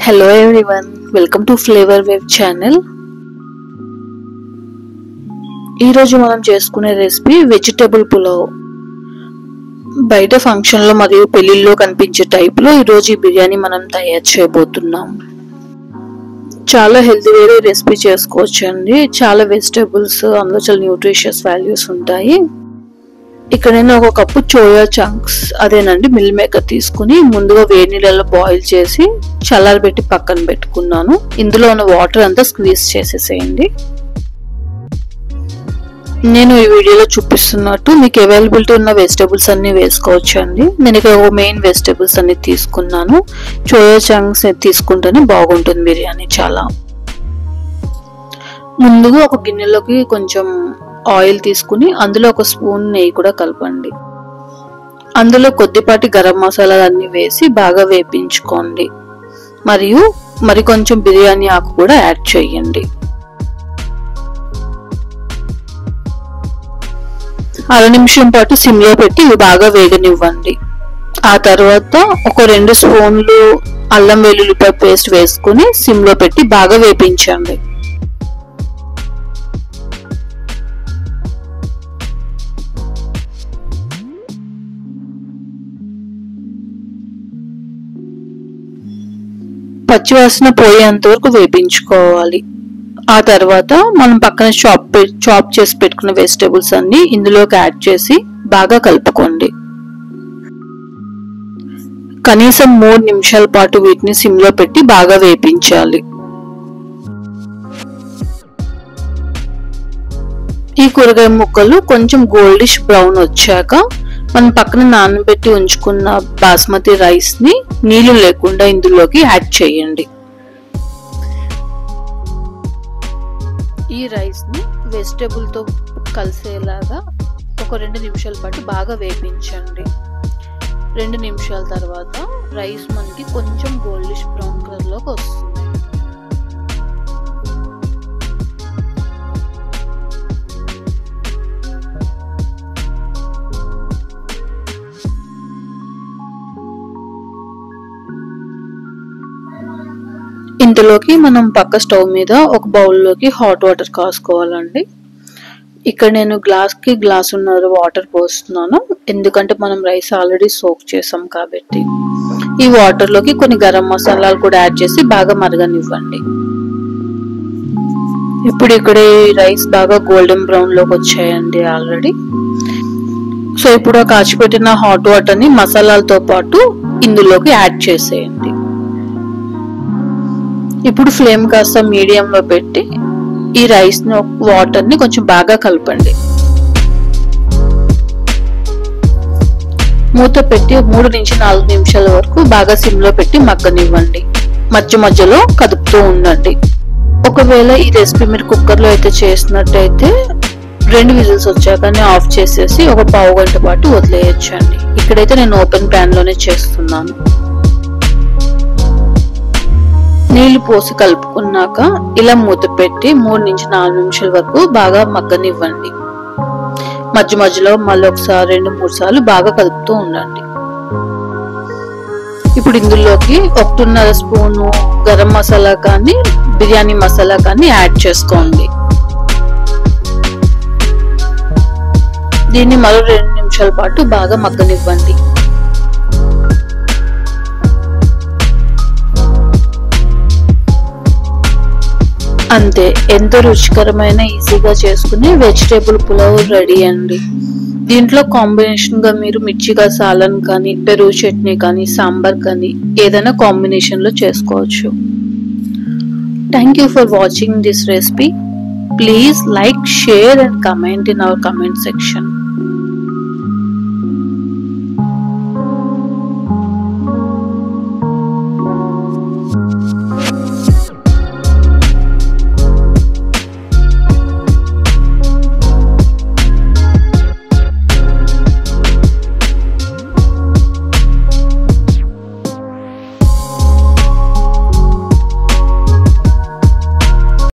Hello everyone, welcome to Flavor Wave channel. ఈ రోజు మనం చేసుకునే రెసిపీ వెజిటబుల్ పులావ్. బయట ఫంక్షన్ లో మరియు పెళ్లిల్లో కనిపించే టైప్ లో ఈ రోజు ఈ బిర్యానీ మనం తయారు చేయబోతున్నాం. చాలా హెల్తీ వేరే రెసిపీ చేసుకోవచ్చండి. చాలా వెజిటబుల్స్, అందులో చాలా న్యూట్రిషియస్ వాల్యూస్ ఉంటాయి. ఇక్కడ నేను ఒక కప్పు సోయా చంక్స్ అదేనండి మిల్ మేకర్ తీసుకుని ముందుగా వేడి నీళ్ళలో బాయిల్ చేసి చల్లారబెట్టి పక్కన పెట్టుకున్నాను. ఇందులో ఉన్న వాటర్ అంతా స్క్వీజ్ చేసేసేయండి. నేను ఈ వీడియోలో చూపిస్తున్నట్టు మీకు అవైలబిలిటీ ఉన్న వెజిటబుల్స్ అన్ని వేసుకోవచ్చు అండి. నేను ఇక్కడ మెయిన్ వెజిటబుల్స్ అన్ని తీసుకున్నాను. సోయా చంక్స్ తీసుకుంటేనే బాగుంటుంది బిర్యానీ చాలా. ముందుగా ఒక గిన్నెలోకి కొంచెం ఆయిల్ తీసుకుని అందులో ఒక స్పూన్ నెయ్యి కూడా కలపండి. అందులో కొద్దిపాటి గరం మసాలా అన్ని వేసి బాగా వేపించుకోండి. మరియు మరి కొంచెం బిర్యానీ ఆకు కూడా యాడ్ చేయండి. అర నిమిషం పాటు సిమ్లో పెట్టి ఇవి బాగా వేగనివ్వండి. ఆ తర్వాత ఒక 2 స్పూన్లు అల్లం వెల్లుల్లిపాయ పేస్ట్ వేసుకుని సిమ్లో పెట్టి బాగా వేపించండి. పచ్చివాసన పోయేంత వరకు వేపించుకోవాలి. ఆ తర్వాత మనం పక్కన చాప్ చేసి పెట్టుకున్న వెజిటబుల్స్ అన్ని ఇందులోకి యాడ్ చేసి బాగా కలుపుకోండి. కనీసం 3 నిమిషాల పాటు వీటిని సిమ్లో పెట్టి బాగా వేపించాలి. ఈ కూరగాయ ముక్కలు కొంచెం గోల్డిష్ బ్రౌన్ వచ్చాక మనం పక్కన నానబెట్టి ఉంచుకున్న బాస్మతి రైస్ ని నీళ్లు లేకుండా ఇందులోకి యాడ్ చేయండి. ఈ రైస్ ని వెజిటబుల్ తో కలిసేలాగా ఒక 2 నిమిషాల పాటు బాగా వేపించండి. 2 నిమిషాల తర్వాత రైస్ మనకి కొంచెం గోల్డిష్ బ్రౌన్ కలర్ లోకి వస్తుంది. ఇందులోకి మనం పక్క స్టవ్ మీద ఒక బౌల్లోకి హాట్ వాటర్ కాసుకోవాలండి. ఇక్కడ నేను గ్లాసున్నర వాటర్ పోస్తున్నాను. ఎందుకంటే మనం రైస్ ఆల్రెడీ సోక్ చేసాం కాబట్టి. ఈ వాటర్లోకి కొన్ని గరం మసాలాలు కూడా యాడ్ చేసి బాగా మరగనివ్వండి. ఇప్పుడు ఇక్కడ రైస్ బాగా గోల్డెన్ బ్రౌన్ లోకి వచ్చాయండి ఆల్రెడీ. సో ఇప్పుడు ఆ కాచిపెట్టిన హాట్ వాటర్ ని మసాలాలతో పాటు ఇందులోకి యాడ్ చేసేయండి. ఇప్పుడు ఫ్లేమ్ కాస్త మీడియంలో పెట్టి ఈ రైస్ ని వాటర్ ని కొంచెం బాగా కలపండి. మూత పెట్టి 3 నుంచి 4 నిమిషాల వరకు బాగా సిమ్లో పెట్టి మగ్గనివ్వండి. మధ్య మధ్యలో కదుపుతూ ఉండండి. ఒకవేళ ఈ రెసిపీ మీరు కుక్కర్లో అయితే చేసినట్టయితే 2 విజిల్స్ వచ్చాకనే ఆఫ్ చేసేసి ఒక పావు గంట పాటు వదిలేయచ్చండి. ఇక్కడైతే నేను ఓపెన్ ప్యాన్ లోనే చేస్తున్నాను. నీళ్లు పోసి కలుపుకున్నాక ఇలా మూత పెట్టి 3 నుంచి 4 నిమిషాల వరకు బాగా మగ్గనివ్వండి. మధ్య మధ్యలో మళ్ళీ ఒకసారి 2-3 సార్లు బాగా కలుపుతూ ఉండండి. ఇప్పుడు ఇందులోకి 1.5 స్పూను గరం మసాలా కానీ బిర్యానీ మసాలా కానీ యాడ్ చేసుకోండి. దీన్ని మరో 2 నిమిషాల పాటు బాగా మగ్గనివ్వండి. అంతే, ఎంతో రుచికరమైన ఈజీగా చేసుకునే వెజిటేబుల్ పులావ్ రెడీ అండి. దీంట్లో కాంబినేషన్ గా మీరు మిర్చిగా సాలన్ కానీ పెరుగు చట్నీ కానీ సాంబార్ కానీ ఏదైనా కాంబినేషన్ లో చేసుకోవచ్చు. Thank you for watching this recipe. Please like, share and comment in our comment section.